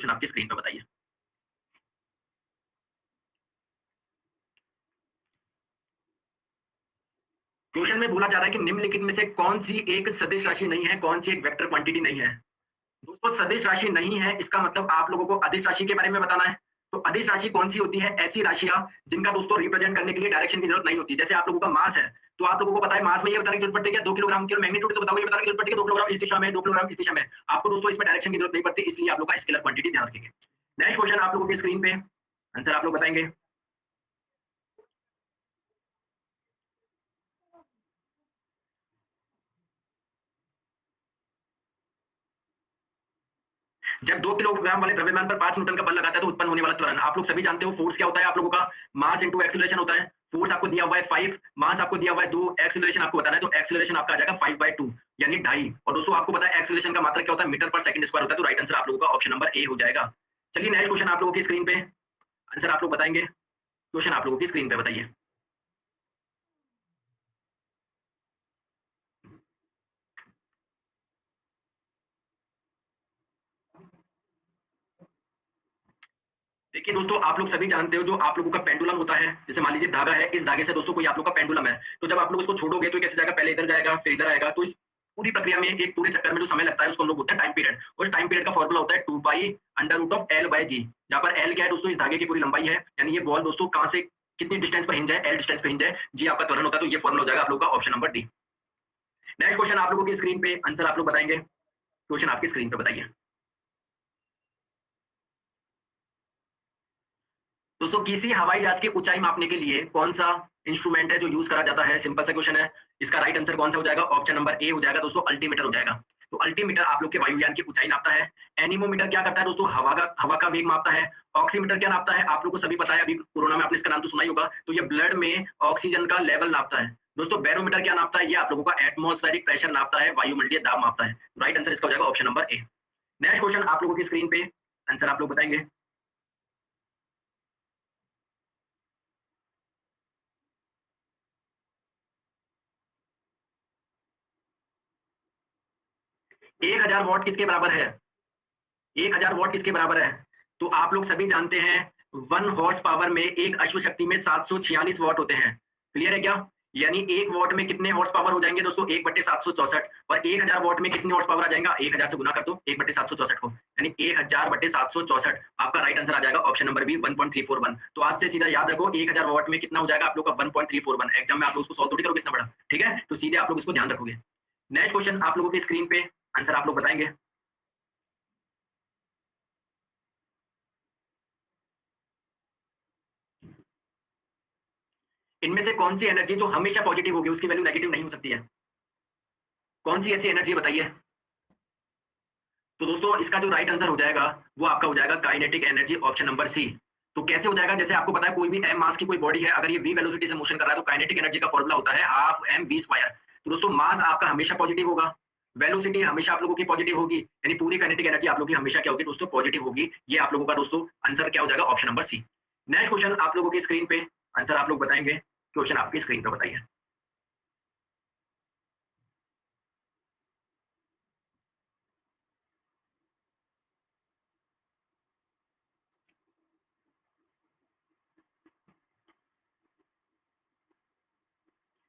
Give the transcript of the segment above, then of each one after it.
Question आपकी screen पे बताइए। क्वेश्चन में बोला जा रहा है कि निम्नलिखित में से कौन सी एक सदिश राशि नहीं है, कौन सी एक वेक्टर क्वांटिटी नहीं है। दोस्तों सदिश राशि नहीं है, इसका मतलब आप लोगों को अदिश राशि के बारे में बताना है। तो अदिश राशि कौन सी होती है? ऐसी राशियां जिनका दोस्तों रिप्रेजेंट करने के लिए डायरेक्शन की जरूरत नहीं होती। जैसे आप लोगों का मास है, तो आप लोगों को पता है मास में ये बताने की जरूरत पड़ती है क्या 2 किलोग्राम की, और मैग्नीट्यूड तो बताओगे, ये बताने की जरूरत पड़ती है 2 किलोग्राम इस दिशा में, 2 किलोग्राम इस दिशा में। आपको दोस्तों इसमें डायरेक्शन की जरूरत नहीं पड़ती, इसलिए आप लोग का स्केलर क्वांटिटी ध्यान रखेंगे। नेक्स्ट क्वेश्चन आप लोगों की स्क्रीन पे, आंसर आप लोग बताएंगे। जब 2 किलोग्राम वाले द्रव्यमान पर 5 न्यूटन का बल लगाता है तो उत्पन्न होने वाला त्वरण, आप लोग सभी जानते हो फोर्स क्या होता है आप लोगों का, मास इनटू एक्सीलरेशन होता है। फोर्स आपको दिया हुआ है 5, मास आपको दिया हुआ है 2, एक्सीलरेशन आपको बताना है, तो एक्सीलरेशन आपका आ जाएगा 5/2 यानी 2.5। और दोस्तों आपको पता है एक्सीलरेशन का मात्रक क्या होता है, मीटर पर सेकंड स्क्वायर होता है, तो राइट आंसर आप लोगों का ऑप्शन नंबर ए हो जाएगा। चलिए नेक्स्ट क्वेश्चन आप लोगों की स्क्रीन पे, आंसर आप लोग बताएंगे। क्वेश्चन आप लोगों की स्क्रीन पे बताइए। देखिए दोस्तों आप लोग सभी जानते हो जो आप लोगों का पेंडुलम होता है, जैसे मान लीजिए धागा है, इस धागे से दोस्तों कोई आप लोग का पेंडुलम है, तो जब आप लोग इसको छोड़ोगे तो कैसे जाएगा, पहले इधर जाएगा फिर इधर आएगा, तो इस पूरी प्रक्रिया में एक पूरे चक्कर में जो समय लगता है उसको हम लोग बोलते हैं टाइम पीरियड। उस टाइम पीरियड का फॉर्मूला होता है 2 pi under root of L by G, जहाँ पर एल क्या है दोस्तों, इस धागे की पूरी लंबाई है, यानी ये बॉल दोस्तों कहाँ से कितनी डिस्टेंस पर हिंज है, एल डिस्टेंस पर हिंज है, जी आपका त्वरण होता है, तो ये फॉर्मूला हो जाएगा आप लोग का option number D. Next question आप लोगों की स्क्रीन पे, आंसर आप लोग बताएंगे। क्वेश्चन आपकी स्क्रीन पे बताइए। दोस्तों किसी हवाई जहाज की ऊंचाई मापने के लिए कौन सा इंस्ट्रूमेंट है जो यूज करा जाता है, सिंपल सा क्वेश्चन है। इसका राइट आंसर कौन सा हो जाएगा, ऑप्शन नंबर ए हो जाएगा दोस्तों, अल्टीमीटर हो जाएगा। तो अल्टीमीटर आप लोग के वायुयान की ऊंचाई नापता है। एनीमोमीटर क्या करता है दोस्तों, हवा का वेग मापता है। ऑक्सीमीटर क्या नापता है, आप लोग को सभी पता है, अभी कोरोना में आपने इसका नाम तो सुना ही होगा, तो ये ब्लड में ऑक्सीजन का लेवल नापता है। दोस्तों बैरोमीटर क्या नापता है, ये आप लोगों का एटमॉस्फेरिक प्रेशर नापता है, वायुमंडलीय दाब मापता है। राइट आंसर इसका हो जाएगा option number A. Next question आप लोगों की स्क्रीन पे, आंसर आप लोग बताएंगे। एक हजार वॉट किसके बराबर है, 1000 वॉट किसके बराबर है? तो आप लोग सभी जानते हैं 1 हॉर्स पावर में एक अश्व शक्ति में 746 वॉट होते हैं। क्लियर है क्या? यानी 1 वॉट में कितने हॉर्स पावर हो जाएंगे दोस्तों, 1/764, और 1000 वॉट में कितने हॉर्स पावर आ जाएगा, 1000 से गुना कर दो 1/764 को, यानी 1000/764। आपका राइट आंसर आ जाएगा ऑप्शन नंबर बी 1341। तो आज से सीधा याद रखो 1000 वॉट में कितना हो जाएगा आप लोग का 1341। एग्जाम में आप लोग उसको सॉल्व थोड़ी करोगे इतना बड़ा, ठीक है, तो सीधे आप लोग इसको ध्यान रखोगे। नेक्स्ट क्वेश्चन आप लोगों की स्क्रीन पे, आंसर आप लोग बताएंगे। इनमें से कौन सी एनर्जी जो हमेशा पॉजिटिव होगी उसकी वैल्यू नेगेटिव नहीं हो सकती है? कौन सी ऐसी एनर्जी बताइए। तो दोस्तों इसका जो राइट आंसर हो जाएगा वो आपका हो जाएगा kinetic energy, option number C. तो कैसे हो जाएगा, जैसे आपको पता है कोई भी एम मास की कोई बॉडी है, अगर ये वी वेलोसिटी से मोशन कर रहा है तो काइनेटिक एनर्जी का फॉर्मूला होता है हाफ एम वी स्क्वायर। तो दोस्तों मास आपका हमेशा पॉजिटिव होगा, वेलोसिटी हमेशा आप लोगों की पॉजिटिव होगी, यानी पूरी काइनेटिक एनर्जी आप लोगों की हमेशा क्या होगी दोस्तों, पॉजिटिव होगी। ये आप लोगों का दोस्तों आंसर क्या हो जाएगा, option number C. Next question आप लोगों की स्क्रीन पे, आंसर आप लोग बताएंगे। क्वेश्चन आपकी स्क्रीन पे बताइए।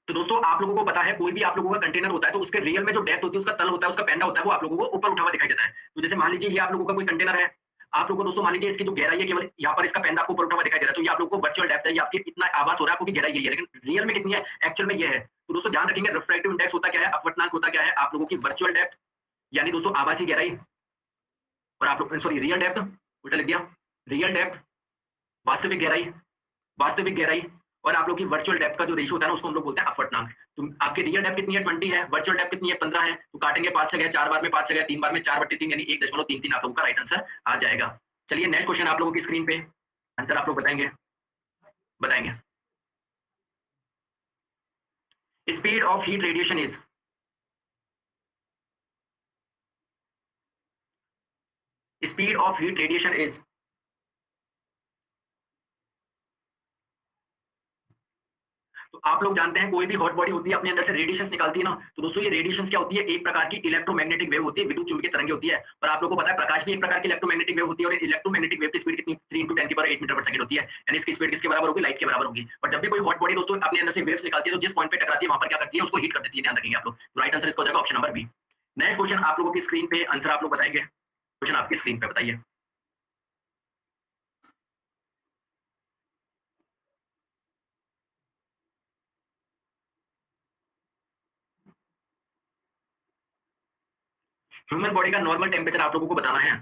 तो दोस्तों आप लोगों को पता है कोई भी आप लोगों का कंटेनर होता है तो उसके रियल में जो डेप्थ होती है, उसका तल होता है, उसका पैंडा होता है, वो आप लोगों को ऊपर उठा हुआ दिखाई देता है। तो जैसे मान लीजिए ये आप लोगों का कोई कंटेनर है, आप लोगों को दोस्तों मान लीजिए इसकी जो गहराई है केवल यहाँ पर इसका पैंडा आपको ऊपर उठा हुआ दिखाई दे रहा है, तो ये आप लोगों को वर्चुअल डेप्थ है, ये आपकी इतना आवाज हो रहा है आपको कि गहराई यही है, लेकिन रियल में कितनी है, एक्चुअल में ये है। तो दोस्तों ध्यान रखेंगे रिफ्रैक्टिव इंडेक्स होता क्या है, अपवर्तनांक होता क्या है, आप लोगों की वर्चुअल डेप्थ यानी दोस्तों आभासी गहराई, और आप लोग सॉरी रियल डेप्थ, उल्टा लिख दिया, रियल डेप्थ वास्तविक गहराई, वास्तविक गहराई, और आप लोग की वर्चुअल डेप्थ का जो रेशियो होता है ना उसको हम लोग बोलते हैं अपवर्तनांक। तो आपकी रियल डेप्थ कितनी है 20 है, वर्चुअल डेप्थ कितनी है 15 है, तो काटेंगे 5 से गए 4 बार में, 5 से गए 3 बार में, 4/3 यानी 1.33 आप लोगों का राइट आंसर आ जाएगा। चलिए नेक्स्ट क्वेश्चन आप लोगों की स्क्रीन पे, आंसर आप लोग बताएंगे। बताएंगे। Speed of heat radiation is, speed of heat radiation is, तो आप लोग जानते हैं कोई भी हॉट बॉडी होती है अपने अंदर से रेडिएशंस निकालती है ना, तो दोस्तों ये रेडिएशंस क्या होती है, एक प्रकार की इलेक्ट्रोमैग्नेटिक वेव होती है, विद्युत चुंबकीय तरंगे होती है। और आप लोगों को पता है प्रकाश भी एक प्रकार की इलेक्ट्रोमैग्नेटिक वेव होती है, और इलेक्ट्रोमैग्नेटिक वेव की स्पीड कितनी 3 × 10⁸ मीटर पर सेकंड होती है, यानी इसकी स्पीड किसके बराबर होगी, लाइट के बराबर होगी। और जब भी कोई हॉट बॉडी दोस्तों अपने अंदर से वेव्स निकालती है तो जिस पॉइंट पे टकराती है वहां पर क्या करती है, उसको हीट कर देती है, ध्यान रखेंगे आप लोग। तो राइट आंसर इसका हो जाएगा option number B. Next question आप लोगों की स्क्रीन पे आंसर आप लोग बताएंगे, क्वेश्चन आपकी स्क्रीन पे बताइए। ह्यूमन बॉडी का नॉर्मल टेम्परेचर आप लोगों को बताना है।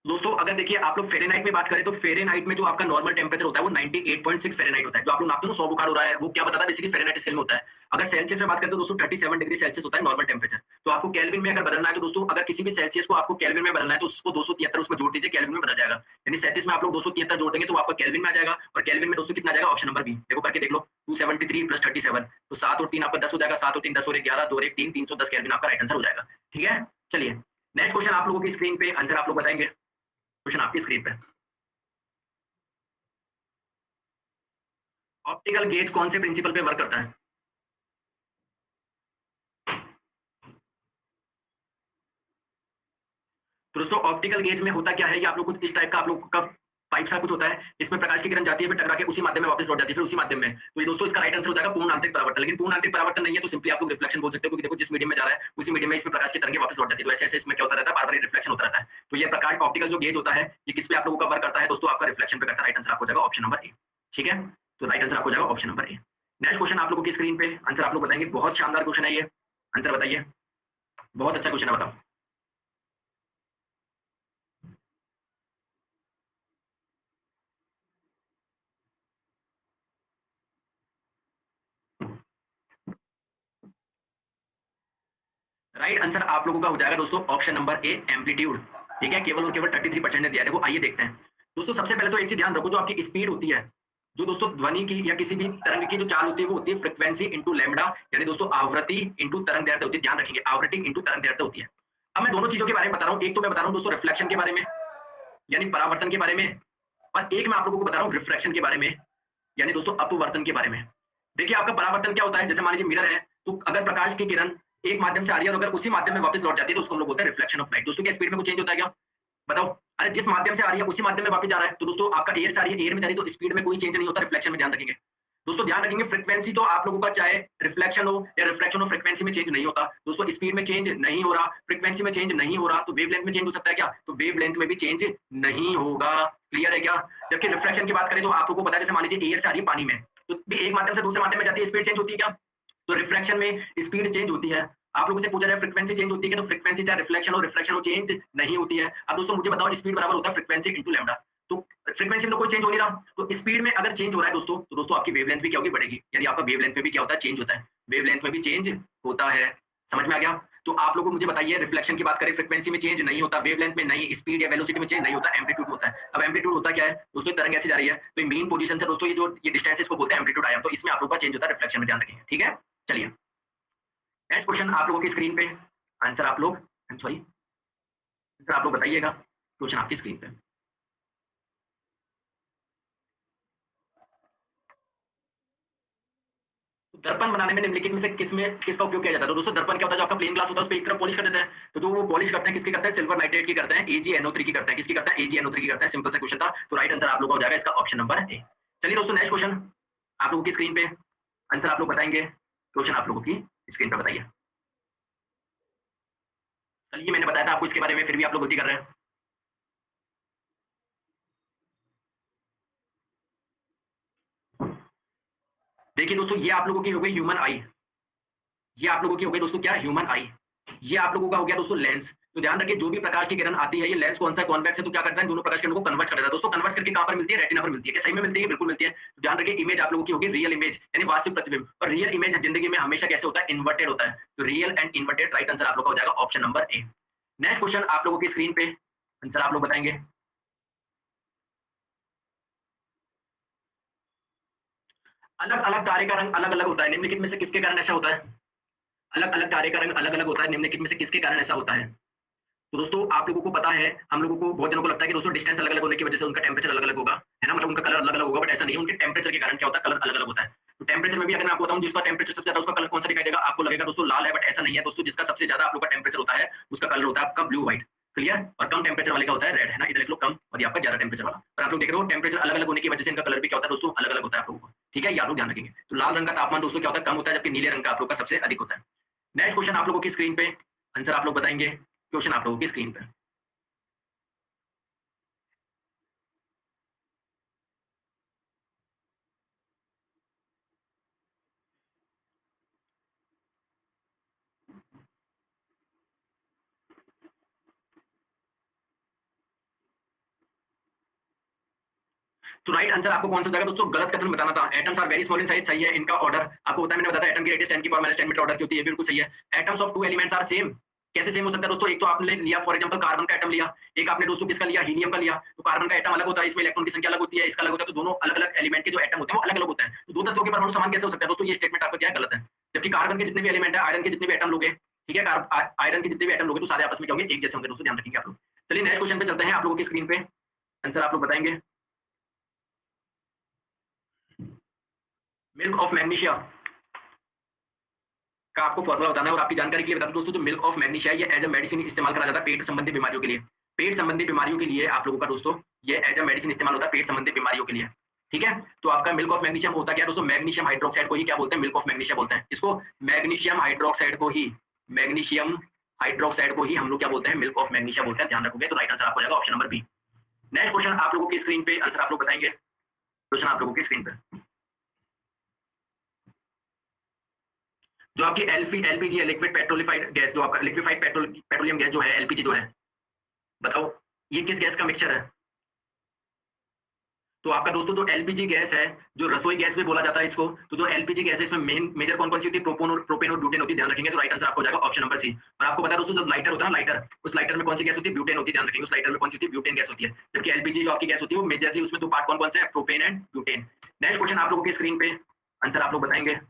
दोस्तों अगर देखिए आप लोग फ़ारेनहाइट में बात करें तो फ़ारेनहाइट में जो आपका नॉर्मल टेम्परेचर होता है वो 98.6 फ़ारेनहाइट होता है। जो आप लोग नापते हो ना 100 बुखार हो रहा है, वो क्या बताता है बेसिकली फ़ारेनहाइट स्केल में होता है। अगर सेल्सियस में बात करें तो दोस्तों 37 डिग्री सेल्सियस होता है नॉर्मल टेम्परेचर। तो आपको केल्विन में अगर बदलना है तो दोस्तों अगर किसी भी सेल्सियस को आपको केल्विन में बदलना है तो उसको 273 उसमें जोड़ दीजिए, केल्विन में बदल जाएगा। यानी 37 में आप लोग 273 जोड़ देंगे तो आपका केल्विन में आ जाएगा, और केल्विन में दोस्तों कितना आ जाएगा, ऑप्शन नंबर बी। देखो करके देख लो, 273 + 37 तो 7 और 3 आपका 10 हो जाएगा, 7 और 3 10 और 1 11, 2 और 1 3, 310 केल्विन आपका राइट आंसर हो जाएगा। ठीक है, चलिए नेक्स्ट क्वेश्चन आप लोगों की स्क्रीन पे आंसर आप लोग बताएंगे, क्वेश्चन आपकी स्क्रीन पे। ऑप्टिकल गेज कौन से प्रिंसिपल पे वर्क करता है? तो दोस्तों ऑप्टिकल गेज में होता क्या है, ये आप लोग कुछ इस टाइप का आप लोग का पाइप सा कुछ होता है, इसमें प्रकाश की किरण जाती है, फिर टकरा के उसी माध्यम में वापस लौट जाती है, फिर उसी माध्यम में। तो ये दोस्तों इसका राइट आंसर हो जाएगा पूर्ण आंतरिक परावर्तन। लेकिन पूर्ण आंतरिक परावर्तन नहीं है तो सिंपली आप लोग रिफ्लेक्शन बोल सकते हो, क्योंकि देखो जिस मीडियम में जा रहा है उसी मीडियम में इसमें प्रकाश की तरंगे वापस लौट जाती है। तो ऐसे ऐसे इसमें क्या होता रहता है, बार-बार रिफ्लेक्शन होता रहता है। तो ये प्रकाश ऑप्टिकल जो गेज होता है ये किस पे आप लोगों का वर्क करता है दोस्तों, आपका रिफ्लेक्शन पे करता है। राइट आंसर आपको हो जाएगा ऑप्शन नंबर ए। ठीक है, तो राइट आंसर आपको हो जाएगा option number A. Next question आप लोगों की स्क्रीन पे आंसर आप लोग बताएंगे, बहुत शानदार क्वेश्चन है ये, आंसर बताइए। बहुत अच्छा क्वेश्चन है, बताओ। राइट आंसर आप लोगों का हो जाएगा दोस्तों ऑप्शन नंबर ए, एम्पलीट्यूड। ठीक है, केवल और केवल 33% ने दिया है। वो आइए देखते हैं दोस्तों। सबसे पहले तो एक चीज ध्यान रखो, जो आपकी स्पीड होती है, जो दोस्तों ध्वनि की या किसी भी तरंग की जो चाल होती है वो होती है फ्रीक्वेंसी इंटू लैम्डा, यानी दोस्तों आवृत्ति इंटू तरंग दैर्ध्य होती है। ध्यान रखेंगे, आवृत्ति इंटू तरंग दैर्ध्य होती है। अब मैं दोनों चीजों के बारे में बता रहा हूँ, एक तो मैं बता रहा हूँ दोस्तों रिफ्लेक्शन के बारे में यानी परावर्तन के बारे में, और एक मैं आप लोगों को बता रहा हूँ रिफ्रैक्शन के बारे में यानी दोस्तों अपवर्तन के बारे में। देखिए आपका परावर्तन क्या होता है, जैसे मान लीजिए मिरर है, तो अगर प्रकाश की किरण एक माध्यम से आ रही है और अगर उसी माध्यम में वापस लौट जाती है तो उसको हम लोग बोलते हैं रिफ्लेक्शन ऑफ लाइट। दोस्तों क्या स्पीड में कुछ चेंज होता है क्या, बताओ। अरे जिस माध्यम से आ रही है उसी माध्यम में वापस जा रहा है, तो दोस्तों आपका एयर से आ रही है, एयर में जा रही है, तो स्पीड में कोई चेंज नहीं होता, रिफ्लेक्शन में ध्यान रखेंगे। दोस्तों ध्यान रखेंगे फ्रीक्वेंसी तो आप लोगों का चाहे रिफ्लेक्शन हो या रिफ्लेक्शन हो, फ्रीक्वेंसी में चेंज नहीं होता दोस्तों। स्पीड में चेंज नहीं हो रहा, फ्रीक्वेंसी में चेंज नहीं हो रहा, तो वेवलेंथ में चेंज हो सकता है क्या, तो वेवलेंथ में भी चेंज नहीं होगा। क्लियर है क्या। जबकि रिफ्लेक्शन की बात करें तो आप लोगों को पता है, जैसे मान लीजिए एयर से आ रही है पानी में, तो भी एक माध्यम से दूसरे माध्यम में जाती है, स्पीड चेंज होती है क्या, तो रिफ्रैक्शन में स्पीड चेंज होती है। आप लोगों से पूछा जाए फ्रीक्वेंसी चेंज होती है क्या, तो फ्रीक्वेंसी चाहे रिफ्लेक्शन हो रिफ्रैक्शन हो चेंज नहीं होती है। अब दोस्तों मुझे बताओ स्पीड बराबर होता है फ्रीक्वेंसी इंटू लैम्डा, तो फ्रीक्वेंसी में तो कोई चेंज हो नहीं रहा, तो स्पीड में अगर चेंज हो रहा है दोस्तों, तो दोस्तों आपकी वेवलेंथ भी क्या होगी, बढ़ेगी। यानी आपका वेवलेंथ में भी क्या होता है, चेंज होता है, वेवलेंथ में भी चेंज होता है। समझ में आ गया। तो आप लोगों को मुझे बताइए, रिफ्लेक्शन की बात करें फ्रीक्वेंसी में चेंज नहीं होता, वेवलेंथ में नहीं, स्पीड या वेलोसिटी में चेंज नहीं होता, एम्पलीट्यूड होता है। अब एम्पलीट्यूड होता क्या है दोस्तों, तरंग ऐसे जा रही है, तो मेन पोजीशन से दोस्तों ये जो ये डिस्टेंस इसको बोलते हैं एम्पलीट्यूड आयाम, तो इसमें आप लोगों का चेंज होता है, रिफ्लेक्शन में ध्यान रखेंगे। ठीक है, चलिए नेक्स्ट क्वेश्चन आप लोगों की स्क्रीन पे आंसर आप लोग सॉरी आंसर आप लोग बताइएगा, क्वेश्चन आपकी स्क्रीन पे। तो दर्पण बनाने में निम्नलिखित में से किसका उपयोग किया जाता है, तो दोस्तों दर्पण क्या होता है, जो आपका प्लेन ग्लास होता है उस पे एक तरफ पॉलिश कर देते हैं, तो जो वो पॉलिश करते हैं किसकी करते हैं, सिल्वर नाइट्रेट की करते हैं, AgNO3 की करते हैं, किसकी करते हैं, AgNO3 की करते हैं। सिंपल सा क्वेश्चन था, तो राइट आंसर आप लोग का हो जाएगा इसका ऑप्शन नंबर ए। चलिए दोस्तों नेक्स्ट क्वेश्चन आप लोगों की स्क्रीन पे आंसर आप लोग बताएंगे, क्वेश्चन आप लोगों की स्क्रीन पे बताइए। कल ये मैंने बताया था आपको इसके बारे में, फिर भी आप लोग गलती कर रहे हैं। देखिए दोस्तों ये आप लोगों की हो गई ह्यूमन आई, ये आप लोगों की हो गई दोस्तों क्या, ह्यूमन आई। ये आप लोगों का हो गया दोस्तों लेंस। तो ध्यान रखिए जो भी प्रकाश की किरण आती है, ये लेंस कौन सा कॉन्वेक्स है, तो क्या करता है दोनों प्रकाश किरणों को कन्वर्ट कर देता है। दोस्तों कन्वर्ट करके कहां पर मिलती है, रेटिना पर मिलती है। क्या सही में मिलती है, बिल्कुल मिलती है। तो ध्यान रखिए इमेज आप लोगों की होगी रियल इमेज यानी वास्तविक प्रतिबिंब, और रियल इमेज जिंदगी में हमेशा कैसे होता है, इन्वर्टेड होता है। तो real and inverted right answer आप लोग का हो जाएगा option number A. Next question आप लोगों की स्क्रीन पे आंसर आप लोग बताएंगे। अलग अलग तारे का रंग अलग अलग होता है, निम्नलिखित में से किसके कारण ऐसा होता है, अलग अलग तारे का रंग अलग अलग होता है, निम्नलिखित में से किसके कारण ऐसा होता है। तो दोस्तों आप लोगों को पता है, हम लोगों को बहुत जनों को लगता है कि दोस्तों डिस्टेंस अलग-अलग होने की वजह से उनका टेम्परेचर अलग-अलग होगा, है ना? मतलब उनका कलर अलग-अलग होगा, बट ऐसा नहीं है, उनके टेम्परेचर के कारण क्या होता है, कलर अलग-अलग होता है। तो टेम्परेचर में भी अगर मैं आपको बताऊँ जिसका टेम्परेचर सबसे ज़्यादा उसका कलर कौन-सा दिखाई देगा, आपको लगेगा दोस्तों लाल है, बट ऐसा नहीं है दोस्तों, जिसका सबसे ज़्यादा आप लोग का टेम्परेचर होता है, उसका कलर होता है आपका ब्लू व्हाइट, क्लियर? और कम टेम्परेचर वाले का होता है रेड, है ना? इधर लिख लो कम और ये आपका ज़्यादा टेम्परेचर वाला। और आप लोग देख रहे हो टेम्परेचर अलग-अलग होने की वजह से इनका कलर भी क्या होता है दोस्तों, अलग-अलग होता है आप लोगों को, ठीक है? ये आप लोग ध्यान रखेंगे। तो लाल रंग का तापमान दोस्तों क्या होता है, कम होता है, जबकि नीले रंग का आप लोग का सबसे अधिक होता है। नेक्स्ट क्वेश्चन आप लोगों की स्क्रीन पे, आंसर आप लोग बताएँगे, क्वेश्चन आप लोगों की स्क्रीन पे। तो राइट आंसर आपको कौन सा जाएगा दोस्तों, गलत कथन बताना था। Atoms are very small in size, सही है। इनका ऑर्डर आपको पता है, मैंने बताया एटम की रेडियस 10 की पावर माइनस 10 मीटर ऑर्डर की होती है, ये बिल्कुल सही है। Atoms of two elements are same, कैसे सेम हो सकता है दोस्तों? एक तो आपने लिया फॉर एग्जांपल कार्बन का एटम लिया, एक आपने दोस्तों किसका लिया, हीलियम का लिया। तो कार्बन का एटम अलग होता है, इसमें इलेक्ट्रॉन की संख्या अलग होती है, इसका अलग होता है, तो दोनों अलग-अलग एलिमेंट के जो एटम होते हैं वो अलग-अलग होते हैं। तो दो तत्वों के परमाणु समान कैसे हो सकता है दोस्तों? ये स्टेटमेंट आपका क्या है, गलत है। जबकि कार्बन के जितने भी एलिमेंट है, आयरन के जितने भी एटम लोगे, ठीक है, आयरन के जितने भी एटम लोगे तो सारे आपस में क्या होंगे, एक जैसे होंगे दोस्तों, ध्यान रखेंगे आप लोग। चलिए नेक्स्ट क्वेश्चन पे चलते हैं, आप लोगों की स्क्रीन पे आंसर आप लोग बताएंगे। मिल्क ऑफ मैग्नीशिया का आपको फॉर्मूला बताना है, और आपकी जानकारी के लिए बता दूं दोस्तों, जो मिल्क ऑफ मैग्नीशिया ये एज अ मेडिसिन इस्तेमाल करा जाता है पेट संबंधी बीमारियों के लिए। पेट संबंधी बीमारियों के लिए आप लोगों का दोस्तों ये एज अ मेडिसिन इस्तेमाल होता है पेट संबंधी बीमारियों के लिए, ठीक है? तो आपका मिल्क ऑफ मैग्नीशियम होता क्या है दोस्तों, मैग्नीशियम हाइड्रोक्साइड को ही क्या बोलते हैं, मिल्क ऑफ मैग्नीशिया बोलते हैं। इसको मैग्नीशियम हाइड्रोक्साइड को ही, मैग्नीशियम हाइड्रोक्साइड को ही हम लोग क्या बोलते हैं, मिल्क ऑफ मैग्नीशिया बोलते हैं, ध्यान रखोगे तो राइट आंसर आपको हो जाएगा option number B. Next question आप लोगों की स्क्रीन पे, आंसर आप लोग बताएंगे, क्वेश्चन आप लोगों की स्क्रीन पे। जो आपकी एलपीजी है, लिक्विड पेट्रोलिफाइड गैस, जो आपका लिक्विफाइड पेट्रोलियम गैस जो है, एलपीजी जो है, बताओ ये किस गैस का मिक्सचर है? तो आपका दोस्तों जो एलपीजी गैस है, जो रसोई गैस भी बोला जाता है इसको, तो जो एलपीजी गैस है इसमें मेन मेजर कौन-कौन सी होती है, प्रोपेन और ब्यूटेन होती है, ध्यान रखेंगे। तो राइट आंसर आपको हो जाएगा ऑप्शन नंबर सी। और आपको पता है दोस्तों, जो लाइटर होता है ना, लाइटर, उस लाइटर में कौन सी गैस होती है, ब्यूटेन होती है, ध्यान रखेंगे। उस लाइटर में कौन सी होती है, ब्यूटेन गैस होती है। जबकि एलपीजी जो आपकी गैस होती है वो मेजरली उसमें दो पार्ट कौन-कौन से हैं, propane and butane. Next question आप लोगों की स्क्रीन पे, आंसर आप लोग बताएंगे।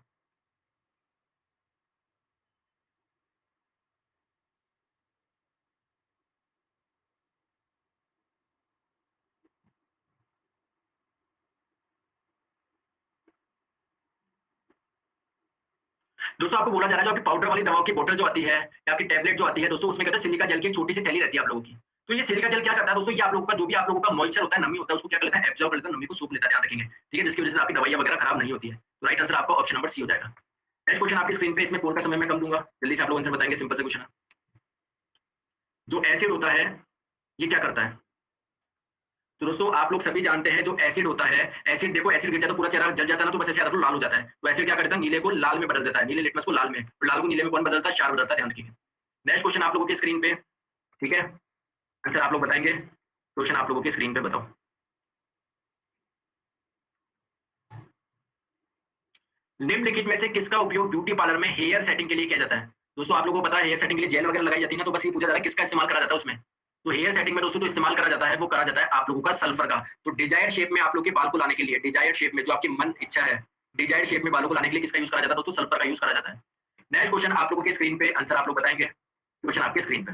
दोस्तों आपको बोला जा रहा है जो आपकी पाउडर वाली दवाओं की बोतल जो आती है, या आपकी टैबलेट जो आती है दोस्तों, उसमें क्या होता है, सिलिका जेल की एक छोटी सी थैली रहती है आप लोगों की। तो ये सिलिका जेल क्या करता है दोस्तों, ये आप लोगों का जो भी आप लोगों का मॉइस्चर होता है, नमी होता है, उसको क्या कर लेता है, एब्जॉर्ब कर लेता है, नमी को सूख लेता है, ध्यान रखेंगे, ठीक है? जिसकी वजह से आपकी दवाइयाँ वगैरह खराब नहीं होती है। तो राइट आंसर आपका ऑप्शन नंबर सी हो जाएगा। नेक्स्ट क्वेश्चन आपकी स्क्रीन पे, इसमें पोल का समय मैं कम दूंगा, जल्दी से आप लोग आंसर बताएंगे, सिंपल सा क्वेश्चन है। जो एसिड होता है, ये क्या करता है? तो दोस्तों आप लोग सभी जानते हैं जो एसिड होता है, एसिड देखो, एसिड गिर जाता है तो पूरा चेहरा जल जाता है ना, तो बस ऐसे आधा तो लाल हो जाता है। तो एसिड क्या करता है, नीले को लाल में बदल देता है, नीले लिटमस को लाल में, और लाल को नीले में कौन बदलता है, क्षार बदलता है, ध्यान रखिएगा। नेक्स्ट क्वेश्चन आप लोगों की स्क्रीन पे, ठीक है, आंसर आप लोग बताएंगे, क्वेश्चन आप लोगों की स्क्रीन पे बताओ। निम्नलिखित में से किसका उपयोग ब्यूटी पार्लर में हेयर सेटिंग के लिए किया जाता है? दोस्तों आप लोगों को पता है हेयर सेटिंग के लिए जेल वगैरह लगाई जाती है ना, तो बस ये पूछा जा रहा है किसका इस्तेमाल करा जाता है उसमें। तो हेयर सेटिंग में दोस्तों जो इस्तेमाल करा जाता है वो करा जाता है आप लोगों का सल्फर का। तो डिजायर्ड शेप में आप लोग के बाल को लाने के लिए, डिजायर्ड शेप में जो आपकी मन इच्छा है, डिजायर्ड शेप में बालों को लाने के लिए किसका यूज करा जाता है दोस्तों, सल्फर का यूज करा जाता है। नेक्स्ट क्वेश्चन आप लोगों के स्क्रीन पे, आंसर आप लोग बताएंगे, क्वेश्चन आपके स्क्रीन पे।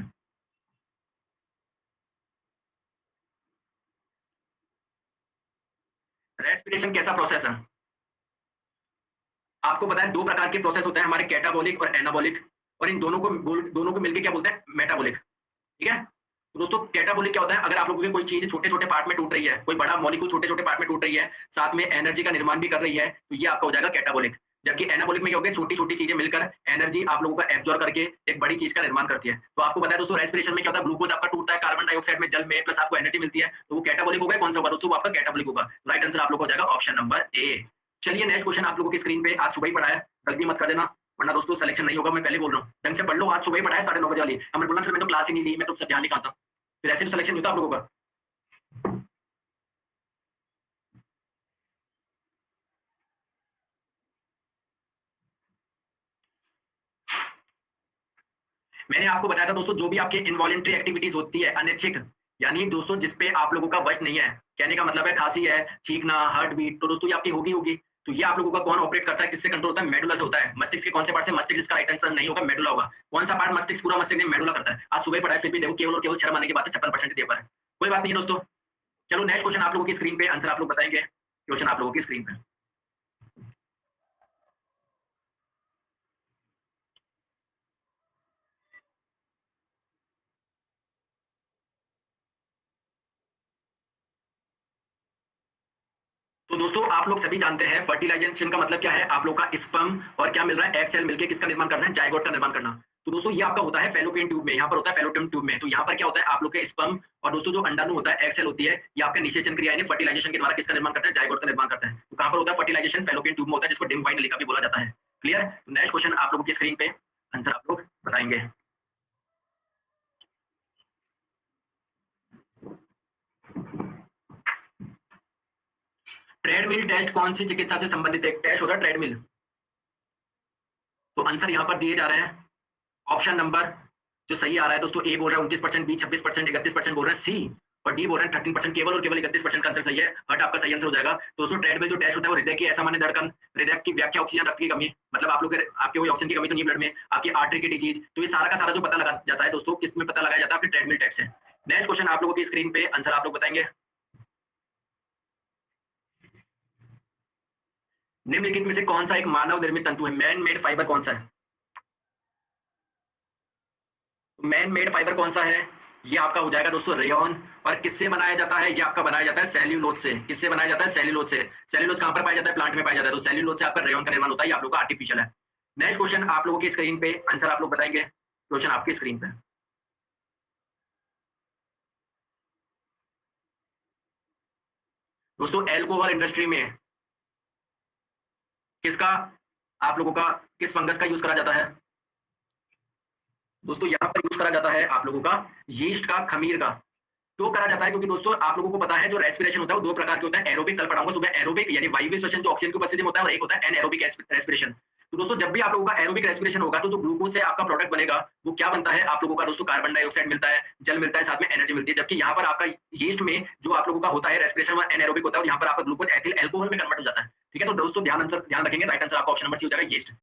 रेस्पिरेशन कैसा प्रोसेस है? आपको पता है दो प्रकार के प्रोसेस होते हैं हमारे, कैटाबॉलिक और एनाबॉलिक, और इन दोनों को मिलकर क्या बोलते हैं, मेटाबॉलिक, ठीक है? तो दोस्तों कैटाबॉलिक क्या होता है, अगर आप लोगों की कोई चीज छोटे छोटे पार्ट में टूट रही है, कोई बड़ा मॉलिक्यूल छोटे छोटे पार्ट में टूट रही है, साथ में एनर्जी का निर्माण भी कर रही है, तो ये आपका हो जाएगा कैटाबॉलिक। जबकि एनाबॉलिक में क्या होगा, छोटी छोटी चीजें मिलकर एनर्जी आप लोगों का एब्जॉर्ब करके एक बड़ी चीज का निर्माण करती है। तो आपको पता है दोस्तों रेस्पिरेशन में क्या होता है, ग्लूकोज आपका टूटता है कार्बन डाइऑक्साइड में, जल में, प्लस आपको एनर्जी मिलती है, तो वो कैटाबॉलिक होगा। कौन सा होगा दोस्तों, वो आपका कैटाबॉलिक होगा। राइट आंसर आप लोग हो जाएगा ऑप्शन नंबर ए। चलिए नेक्स्ट क्वेश्चन आप लोगों की स्क्रीन पे, आज सुबह ही पढ़ा है, गलती मत कर देना, वरना दोस्तों सिलेक्शन नहीं होगा। मैं पहले बोल रहा हूँ, ढंग से पढ़ लो, आज सुबह ही पढ़ा है 9:30 बजे वाली। हमें बोलना सर मैं तो क्लास ही नहीं ली, मैं तो सब ध्यान नहीं खाता, फिर ऐसे तो सिलेक्शन नहीं होता आप लोगों का। मैंने आपको बताया था दोस्तों, जो भी आपके इनवॉलेंट्री एक्टिविटीज होती है, अनैच्छिक, यानी दोस्तों जिस पे आप लोगों का वश नहीं है, कहने का मतलब है खांसी है, छींकना, हार्ट बीट, तो दोस्तों ये आपकी होगी होगी। तो ये आप लोगों का कौन ऑपरेट करता है, किससे कंट्रोल होता है, मेडुला से होता है। मस्तिष्क के कौन से पार्ट से, मस्तिष्क जिसका राइट आंसर नहीं होगा मेडुला होगा। कौन सा पार्ट मस्तिष्क, पूरा मस्तिष्क नहीं, मेडुला करता है। आज सुबह पढ़ा है फिर भी देखो केवल और केवल शर्म आने की बात है, 56% दे पर है। कोई बात नहीं है दोस्तों। चलो नेक्स्ट क्वेश्चन आप लोगों की स्क्रीन पे, आंसर आप लोग बताएंगे। क्वेश्चन आप लोगों की स्क्रीन पे। तो दोस्तों आप लोग सभी जानते हैं फर्टिलाइजेशन का मतलब क्या है। आप लोग का स्पर्म और क्या मिल रहा है, एग सेल मिलके किसका निर्माण करना है, जाइगोट का निर्माण करना। तो दोस्तों ये आपका होता है फैलोपियन ट्यूब में, यहाँ पर होता है फैलोपियन ट्यूब में। तो यहाँ पर क्या होता है, आप लोग के स्पर्म और दोस्तों जो अंडाणु होता है, एग सेल होती है, ये आपका निषेचन क्रिया यानी फर्टिलाइजेशन के द्वारा किसका निर्माण करते हैं, जाइगोट का निर्माण करते हैं। तो कहाँ पर होता है फर्टिलाइजेशन, फैलोपियन ट्यूब में होता है, जिसको डिम्ब वाइन नलिका भी बोला जाता है। क्लियर। नेक्स्ट क्वेश्चन आप लोगों की स्क्रीन पे, आंसर आप लोग बताएंगे। ट्रेडमिल टेस्ट कौन सी चिकित्सा से संबंधित एक टेस्ट होता है, ट्रेडमिल। तो आंसर यहाँ पर दिए जा रहे हैं। ऑप्शन नंबर जो सही आ रहा है दोस्तों, ए बोल रहा है 29%, बी 26%, 31% बोल रहे हैं, सी और डी बोल रहे हैं 13%। केवल और केवल 31% का आंसर सही है। हट आपका सही आंसर हो जाएगा। तो दोस्तों ट्रेडमिल जो टेस्ट होता है वो हृदय की असामान्य धड़कन, हृदय की व्याख्या, ऑक्सीजन, रक्त की कमी, मतलब आप लोग के आपके कोई ऑक्सीजन की कमी तो नहीं ब्लड में, आपकी आर्टरी की डिजीज, तो ये सारा का सारा जो पता लगा जाता है दोस्तों, किस में पता लगाया जाता है, आपके ट्रेडमिल टेस्ट से। नेक्स्ट क्वेश्चन आप लोगों की स्क्रीन पे, आंसर आप लोग बताएंगे। निम्नलिखित में से कौन सा एक मानव निर्मित तंतु है, मैन मेड फाइबर कौन सा है। मैन मेड फाइबर कौन सा है, ये आपका हो जाएगा दोस्तों रेयन। और किससे बनाया जाता है, ये आपका बनाया जाता है सेल्यूलोज से। किससे बनाया जाता है, सेल्यूलोज से। सेल्यूलोज कहां पर पाया जाता है, प्लांट में पाया जाता है। तो सेल्यूलोज से आपका रेयन का निर्माण होता है, ये आप लोगों का आर्टिफिशियल है। नेक्स्ट क्वेश्चन आप लोगों की स्क्रीन पे, आंसर आप लोग बताएंगे। क्वेश्चन आपकी स्क्रीन पे दोस्तों, एल्कोहल इंडस्ट्री में किसका, आप लोगों का किस फंगस का यूज करा जाता है। दोस्तों यहाँ पर यूज करा जाता है आप लोगों का यीस्ट का, खमीर का। तो करा जाता है क्योंकि दोस्तों आप लोगों को पता है जो रेस्पिरेशन होता है वो दो प्रकार के होता है। एरोबिक, कल पढ़ाऊंगा सुबह, एरोबिक यानी वायवीय श्वसन जो ऑक्सीजन की उपस्थिति में होता है, और एक होता है एनएरोबिक रेस्पिरेशन। तो दोस्तों जब भी आप लोगों का एरोबिक रेस्पिरेशन होगा तो जो ग्लूकोज से आपका प्रोडक्ट बनेगा वो क्या बनता है, आप लोगों का दोस्तों कार्बन डाइऑक्साइड मिलता है, जल मिलता है, साथ में एनर्जी मिलती है। जबकि यहाँ पर आपका यीस्ट में जो आप लोगों का होता है रेस्पिरेशन वो एनएरोबिक होता है, और यहाँ पर आपका ग्लूकोज एथिल एल्कोहल में कन्वर्ट हो जाता है। ठीक है, तो दोस्तों ध्यान रखेंगे, राइट आंसर आपका ऑप्शन नंबर सी हो जाएगा, यीस्ट।